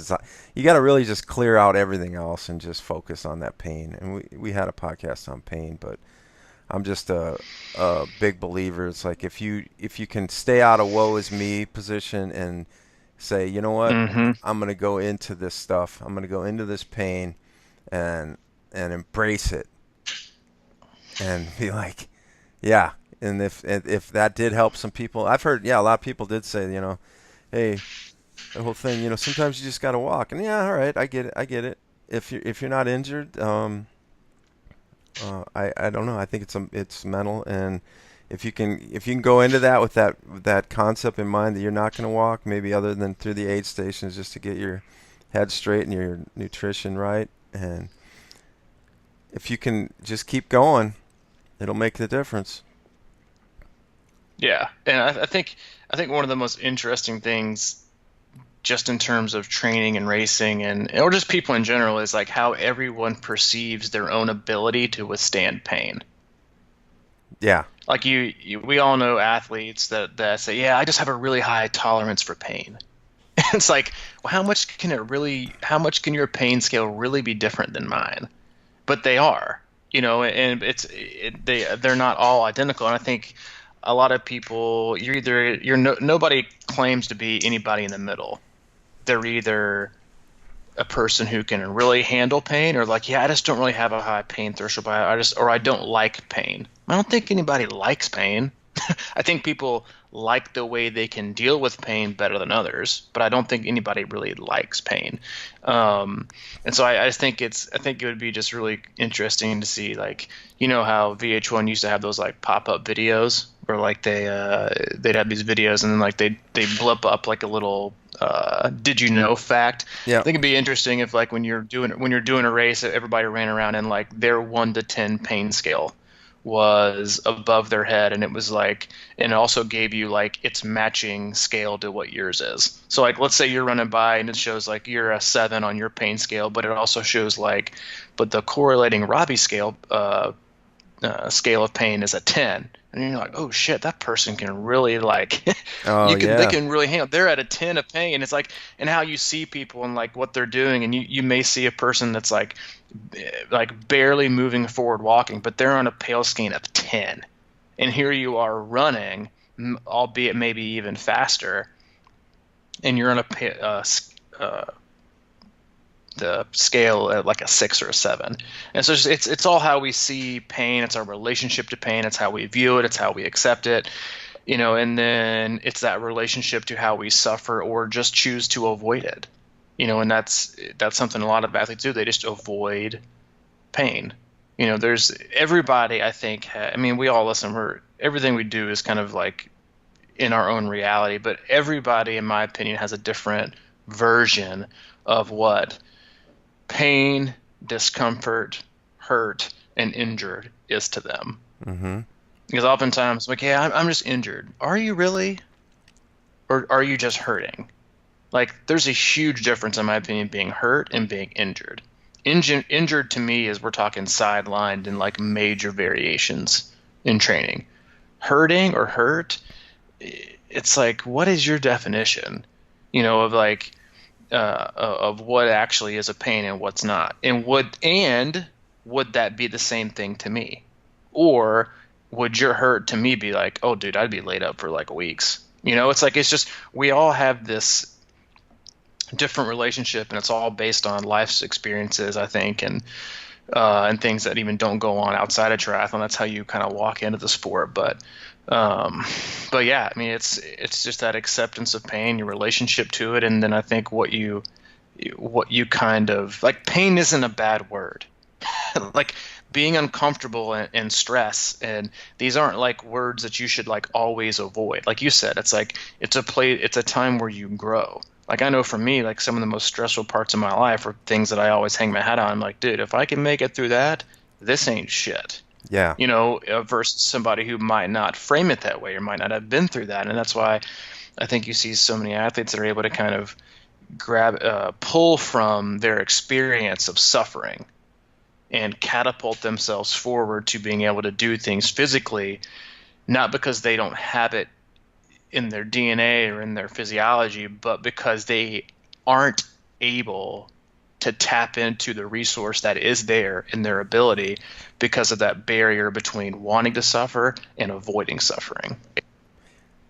really just clear out everything else and just focus on that pain. And we had a podcast on pain, but I'm just a big believer. It's like if you can stay out of woe is me position and say, you know what, Hmm. I'm gonna go into this stuff. I'm gonna go into this pain and embrace it and be like, yeah. And if that did help some people, I've heard, yeah, a lot of people did say, you know, hey, the whole thing, you know, sometimes you just gotta walk. And yeah, all right, I get it, I get it. If you're not injured, I don't know. I think it's mental, and if you can go into that with that concept in mind that you're not going to walk, maybe other than through the aid stations, just to get your head straight and your nutrition right, and if you can just keep going, it'll make the difference. Yeah, and I think one of the most interesting things, just in terms of training and racing, and or just people in general, is like how everyone perceives their own ability to withstand pain. Yeah. Like we all know athletes that say, "Yeah, I just have a really high tolerance for pain." It's like, well, how much can your pain scale really be different than mine? But they are, and they're not all identical. And I think a lot of people, you're no, nobody claims to be anybody in the middle. They're either a person who can really handle pain, or like, yeah, I just don't really have a high pain threshold, but I don't like pain. I don't think anybody likes pain. I think people like the way they can deal with pain better than others, but I don't think anybody really likes pain. And so I just think I think it would be just really interesting to see, like, how VH1 used to have those like pop-up videos where like they'd have these videos and then like they blip up like a little did you know fact. I Yeah. think it'd be interesting if like when you're doing a race, everybody ran around and like their 1 to 10 pain scale was above their head, and it was like, and it also gave you like its matching scale to what yours is. So like, let's say you're running by and it shows like you're a 7 on your pain scale, but it also shows like, but the correlating Robbie scale of pain is a 10, and you're like, oh shit, that person can really like Oh they yeah. can really handle, they're at a 10 of pain. It's like, and how you see people and like what they're doing, and you may see a person that's like barely moving forward walking, but they're on a pale scale of 10, and here you are running, albeit maybe even faster, and you're on the scale at like a 6 or a 7. And so it's all how we see pain. It's our relationship to pain. It's how we view it. It's how we accept it. And then it's that relationship to how we suffer or just choose to avoid it. And that's something a lot of athletes do. They just avoid pain. There's everybody, I think, I mean, we all listen. Everything we do is kind of like in our own reality, but everybody, in my opinion, has a different version of what pain, discomfort, hurt, and injured is to them. Mhm. Because oftentimes, like, yeah, I'm just injured. Are you really? Or are you just hurting? Like, there's a huge difference, in my opinion, being hurt and being injured. Injured to me is we're talking sidelined and like major variations in training. Hurting or hurt, it's like, what is your definition? Of like, of what actually is a pain and what's not, and would that be the same thing to me, or would your hurt to me be like, oh dude, I'd be laid up for like weeks. It's like, it's just, we all have this different relationship, and it's all based on life's experiences, I think, and things that even don't go on outside of triathlon. That's how you kind of walk into the sport. Um, but yeah, I mean, it's just that acceptance of pain, your relationship to it, and then I think what you kind of like, pain isn't a bad word. Like, being uncomfortable and stress, and these aren't like words that you should like always avoid. Like you said, it's like it's a time where you grow. Like, I know for me, like, some of the most stressful parts of my life are things that I always hang my hat on. I'm like, dude, if I can make it through that, this ain't shit. Yeah. Versus somebody who might not frame it that way or might not have been through that. And that's why I think you see so many athletes that are able to kind of pull from their experience of suffering and catapult themselves forward to being able to do things physically, not because they don't have it in their DNA or in their physiology, but because they aren't able to tap into the resource that is there in their ability because of that barrier between wanting to suffer and avoiding suffering.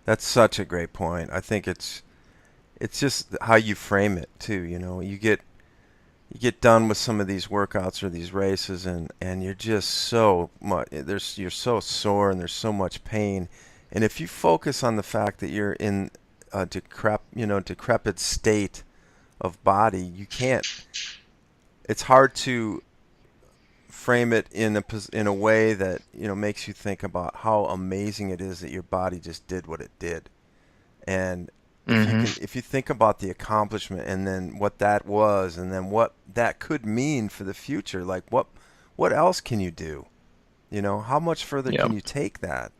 That's such a great point. I think it's just how you frame it too. You get done with some of these workouts or these races, and you're just so much you're so sore and there's so much pain. And if you focus on the fact that you're in a decrepit state of body, you can't. It's hard to frame it in a way that makes you think about how amazing it is that your body just did what it did. And Mm-hmm. if you think about the accomplishment and then what that was and then what that could mean for the future, like what else can you do? How much further can Yep. you take that?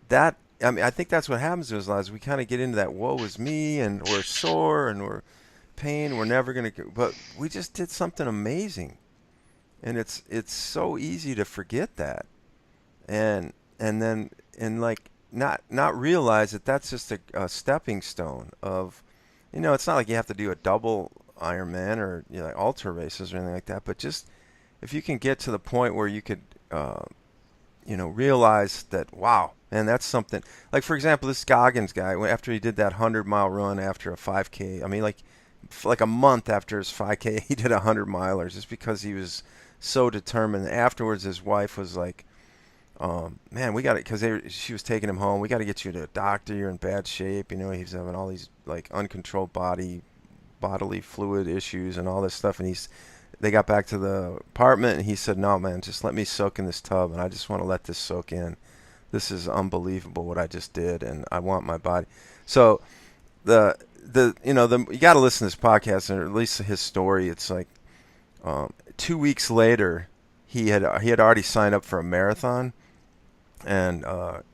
That I mean, I think that's what happens to us a lot is we kind of get into that woe is me and we're sore and we're pain, we're never going to, but we just did something amazing. And it's so easy to forget that. And then and like not realize that that's just a stepping stone of, it's not like you have to do a double Ironman or like ultra races or anything like that, but just if you can get to the point where you could realize that, wow, and that's something. Like for example, this Goggins guy, after he did that 100-mile run after a 5K, I mean like a month after his 5K, he did a 100-miler just because he was so determined. Afterwards, his wife was like, man, we got it, because she was taking him home. We got to get you to a doctor. You're in bad shape. He's having all these like uncontrolled bodily fluid issues and all this stuff. And they got back to the apartment, and he said, "No, man, just let me soak in this tub, and I just want to let this soak in. This is unbelievable what I just did, and I want my body." So the you got to listen to this podcast, or at least his story. It's like 2 weeks later, he had already signed up for a marathon, and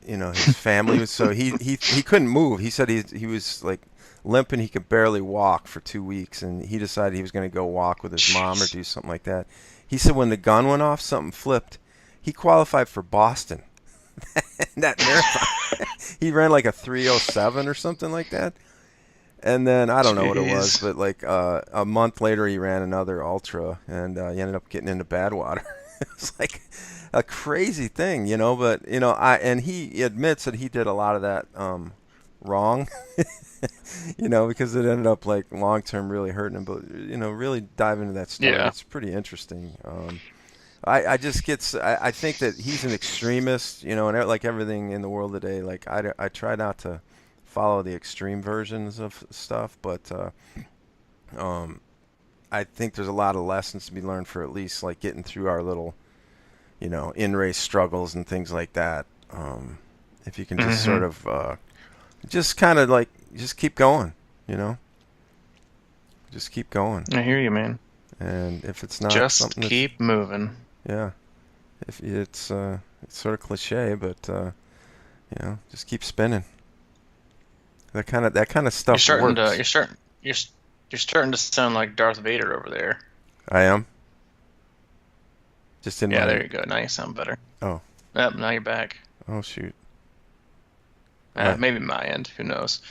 his family was, so he couldn't move. He said he was like limping. He could barely walk for 2 weeks, and he decided he was going to go walk with his mom or Jeez. do something like that. He said when the gun went off, something flipped. He qualified for Boston. That marathon. He ran like a 3:07 or something like that. And then I don't know what it was, Jeez. but like a month later, he ran another ultra, and he ended up getting into Badwater. It's like a crazy thing, But he admits that he did a lot of that wrong, because it ended up like long term really hurting him. But really dive into that story. Yeah. It's pretty interesting. I just I think that he's an extremist, and like everything in the world today, like I try not to follow the extreme versions of stuff, but um, I think there's a lot of lessons to be learned for at least like getting through our little, in race struggles and things like that. If you can just Mm-hmm. sort of just kind of like just keep going, you know, just keep going, I hear you, man. and if it's not Just something that's, keep moving. yeah, if it's sort of cliche, but just keep spinning. That kind of You're stuff starting to works. you're starting to sound like Darth Vader over there. I am just in Yeah, my. there you go. Now you sound better. Oh, Yep, now you're back. oh shoot. Am I Maybe my end. Who knows?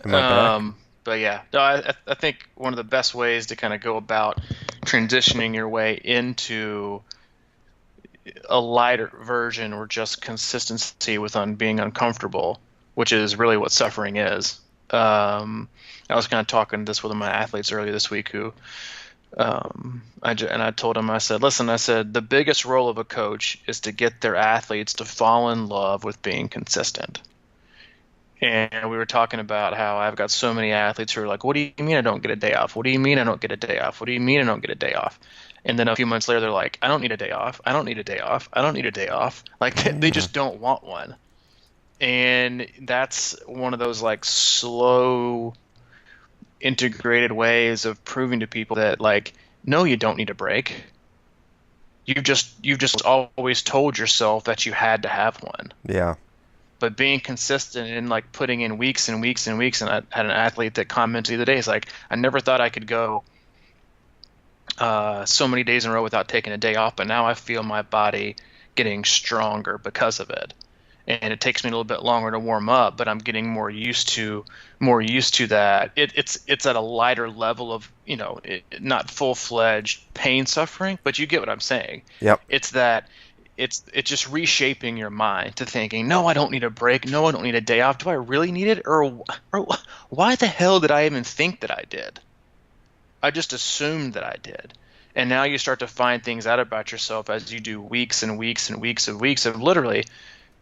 am I back? But yeah, no, I think one of the best ways to kind of go about transitioning your way into a lighter version or just consistency with being uncomfortable, which is really what suffering is. I was kind of talking this with one of my athletes earlier this week who and I told him, I said, listen, I said, the biggest role of a coach is to get their athletes to fall in love with being consistent. And we were talking about how I've got so many athletes who are like, what do you mean I don't get a day off? What do you mean I don't get a day off? What do you mean I don't get a day off? And then a few months later, they're like, I don't need a day off. I don't need a day off. I don't need a day off. Like they Yeah. just don't want one. And that's one of those like slow integrated ways of proving to people that like, no, you don't need a break. You've just always told yourself that you had to have one. Yeah. but being consistent and like putting in weeks and weeks and weeks. And I had an athlete that commented the other day, it's like, I never thought I could go so many days in a row without taking a day off, but now I feel my body getting stronger because of it. And it takes me a little bit longer to warm up, but I'm getting more used to that. It's at a lighter level of, not full-fledged pain suffering, but you get what I'm saying. Yep. It's that it's just reshaping your mind to thinking, no, I don't need a break. No, I don't need a day off. Do I really need it? Or why the hell did I even think that I did? I just assumed that I did. And now you start to find things out about yourself as you do weeks and weeks and weeks and weeks of literally,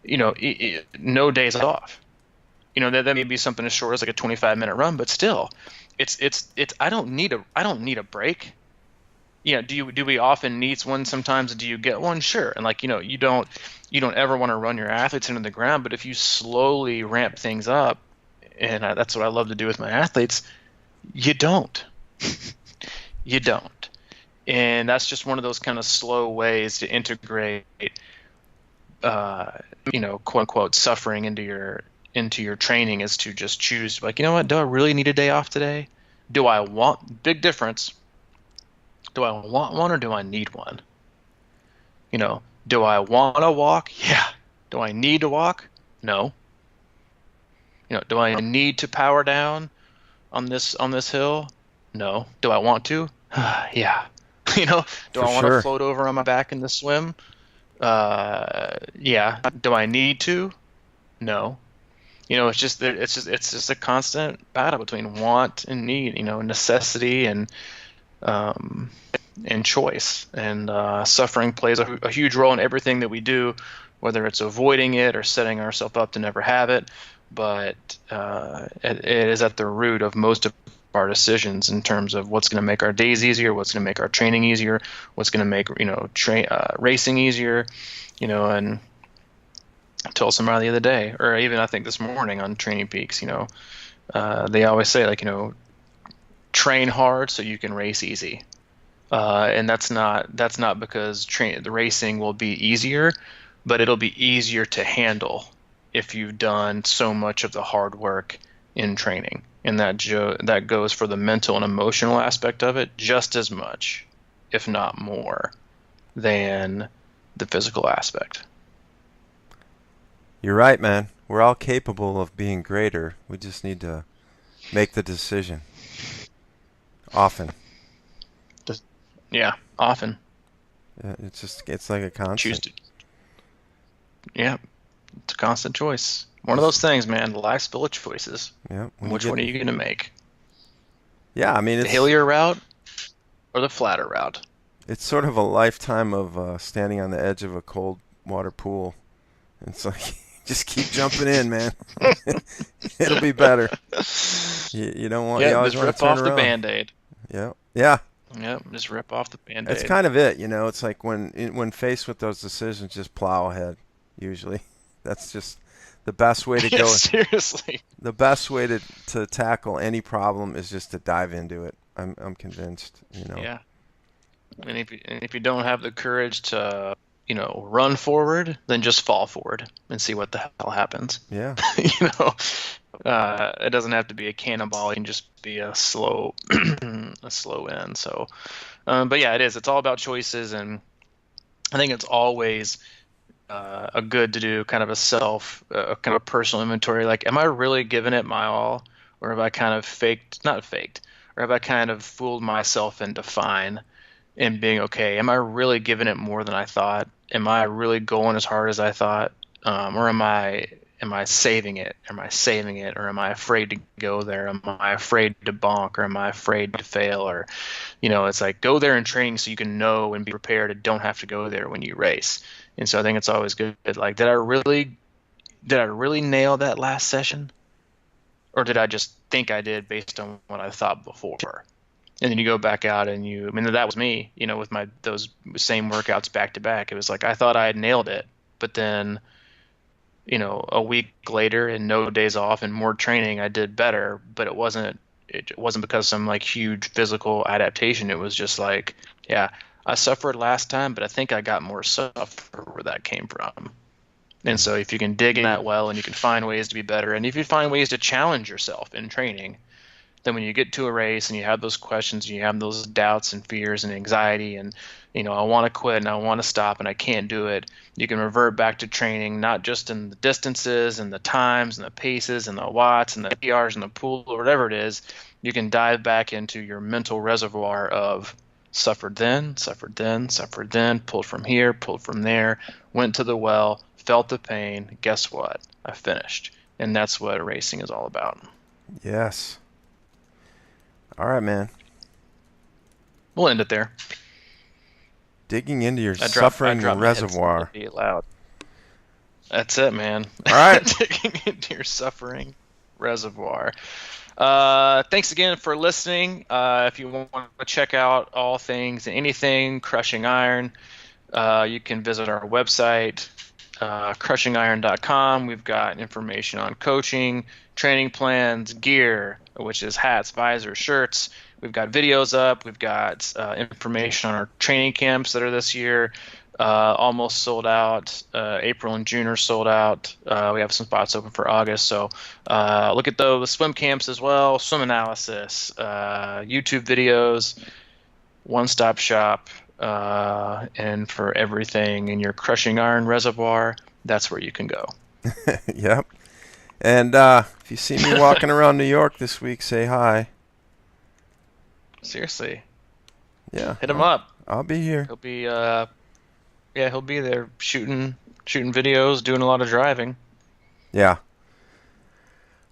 no days off. That may be something as short as like a 25-minute run, but still, it's I don't need a break. Do we often need one sometimes? Do you get one? Sure. And like, you don't ever want to run your athletes into the ground, but if you slowly ramp things up, and that's what I love to do with my athletes, you don't. You don't. And that's just one of those kind of slow ways to integrate, quote unquote, suffering into your training, is to just choose, like, you know what, do I really need a day off today? Big difference. Do I want one or do I need one? Do I want to walk? Yeah. Do I need to walk? No. Do I need to power down on this hill? No. Do I want to? Yeah. Do For I want to sure. float over on my back in the swim? Yeah. Do I need to? No. It's just a constant battle between want and need, necessity and choice. And suffering plays a huge role in everything that we do, whether it's avoiding it or setting ourselves up to never have it. But it is at the root of most of our decisions in terms of what's going to make our days easier, what's going to make our training easier, what's going to make racing easier, and I told somebody the other day, or even I think this morning on Training Peaks, they always say, like, train hard so you can race easy. And that's not because the racing will be easier, but it'll be easier to handle if you've done so much of the hard work in training. And that goes for the mental and emotional aspect of it just as much, if not more, than the physical aspect. You're right, man. We're all capable of being greater. We just need to make the decision. Often. Yeah, often. It's like a Choose constant. to. Yeah, it's a constant choice. One of those things, man. Life's full of choices. Yeah. Which one are you going to make? Yeah, I mean, The hillier route or the flatter route? it's sort of a lifetime of standing on the edge of a cold water pool. It's like, just keep jumping in, man. It'll be better. You don't want. You Yeah, always just want to rip turn off the around. Band-Aid. Yeah. Yeah. Yep, just rip off the That's Band-Aid. kind of it. It's like when faced with those decisions, just plow ahead. Usually, that's just the best way to Yeah, go. seriously. The best way to tackle any problem is just to dive into it. I'm convinced. Yeah. And if you don't have the courage to, run forward, then just fall forward and see what the hell happens. Yeah. It doesn't have to be a cannonball. It can just be a slow, a slow end. So, but yeah, it is. It's all about choices, and I think it's always a good to do kind of kind of a personal inventory. Like, am I really giving it my all, or have I kind of not faked, or have I kind of fooled myself into fine and being okay? Am I really giving it more than I thought? Am I really going as hard as I thought? Or am I saving it? Am I saving it? Or am I afraid to go there? Am I afraid to bonk? Or am I afraid to fail? Or, it's like, go there in training so you can know and be prepared and don't have to go there when you race. And so I think it's always good. Like, did I really nail that last session? Or did I just think I did based on what I thought before? And then you go back out and that was me, with those same workouts back to back. It was like, I thought I had nailed it, but then, a week later and no days off and more training, I did better, but it wasn't because of some like huge physical adaptation. It was just like, yeah, I suffered last time, but I think I got more suffer where that came from. And so if you can dig in that well and you can find ways to be better, and if you find ways to challenge yourself in training, then when you get to a race and you have those questions, and you have those doubts and fears and anxiety, and I want to quit and I want to stop and I can't do it, you can revert back to training, not just in the distances and the times and the paces and the watts and the PRs and the pool or whatever it is. You can dive back into your mental reservoir of suffered then, suffered then, suffered then, pulled from here, pulled from there, went to the well, felt the pain. Guess what? I finished. And that's what racing is all about. Yes. All right, man. We'll end it there. Digging into your suffering reservoir. Be loud. That's it, man. All right. Digging into your suffering reservoir. Thanks again for listening. If you want to check out all things and anything Crushing Iron, you can visit our website, crushingiron.com. We've got information on coaching, training plans, gear, which is hats, visors, shirts. We've got videos up. We've got information on our training camps that are this year. Almost sold out. April and June are sold out. We have some spots open for August. So look at those swim camps as well, swim analysis, YouTube videos, one-stop shop. And for everything in your Crushing Iron reservoir, that's where you can go. Yep. And if you see me walking around New York this week, say hi. Seriously. Yeah. Hit him up. I'll be here. He'll be he'll be there shooting videos, doing a lot of driving. Yeah.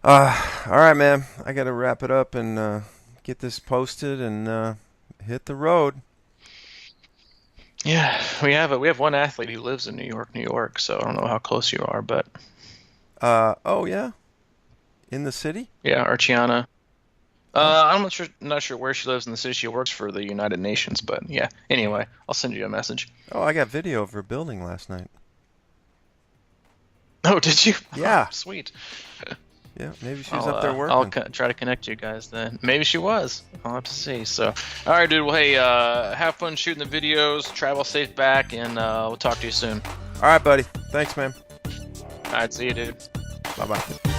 All right, man. I got to wrap it up and get this posted and hit the road. Yeah, we have one athlete who lives in New York, so I don't know how close you are, but oh yeah, in the city? Yeah, Archiana. I'm not sure where she lives in the city. She works for the United Nations, but yeah. Anyway, I'll send you a message. Oh, I got video of her building last night. Oh, did you? Yeah. Oh, sweet. Yeah, maybe she was up there working. I'll try to connect you guys then. Maybe she was. I'll have to see. So, all right, dude. Well, hey, have fun shooting the videos. Travel safe back, and we'll talk to you soon. All right, buddy. Thanks, man. All right, see you, dude. Bye-bye.